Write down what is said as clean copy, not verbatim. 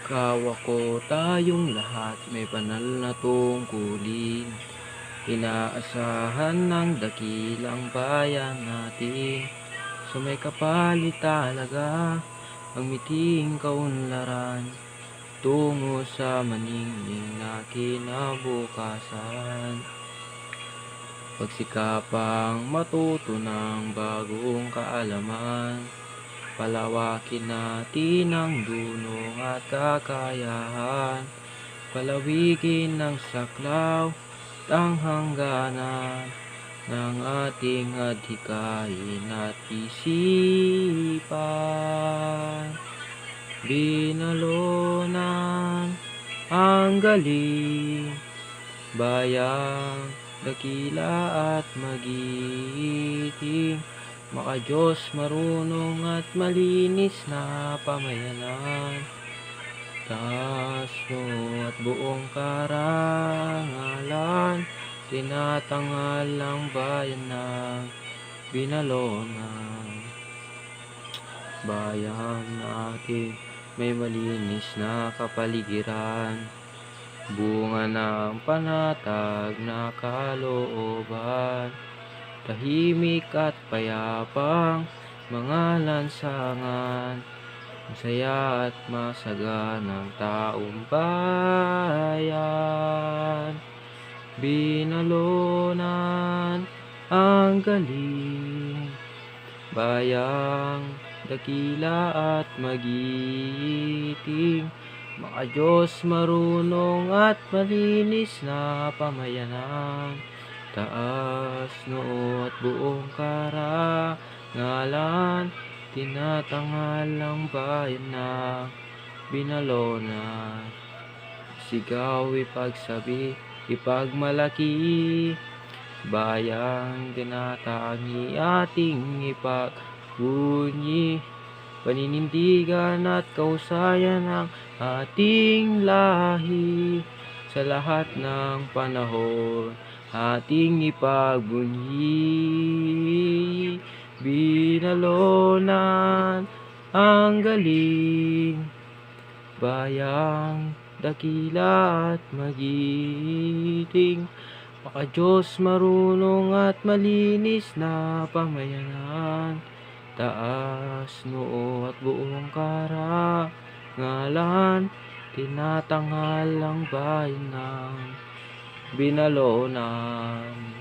Kawa ko tayong lahat may banal na tungkulin. Inaasahan ng dakilang bayan natin. Sa may kapalit talaga ang miting kaunlaran tungo sa maningning na kinabukasan. Pagsikapang matuto ng bagong kaalaman, palawakin natin ang dunong at kakayahan, palawigin ng saklaw ang hangganan ng ating adhikain at isipan. Binalunan ang galing, bayang dakila at magiting, maka-Diyos marunong at malinis na pamayanan. Taas-no at buong karangalan, tinatangal ang bayan ng Binalonan. Bayan natin may malinis na kapaligiran, bunga ng panatag na kalooban, tahimik at payapang mga lansangan, masaya at masaganang taong bayan. Binalunan ang galing, bayang dakila at magiting, maka-Diyos marunong at malinis na pamayanan. Taas noo at buong karangalan, tinatangal ang bayan ng Binalonan. Sigaw, ipagsabi, ipagmalaki, bayang tinatangi ating ipagbunyi, paninindigan at kausayan ng ating lahi, sa lahat ng panahon ating ipagbunyi. Binalonan ang galing, bayang dakila at magiting, maka-Diyos marunong at malinis na pamayanan. Taas noo at buong karangalan, tinatangal ang bayan ng Binalonan.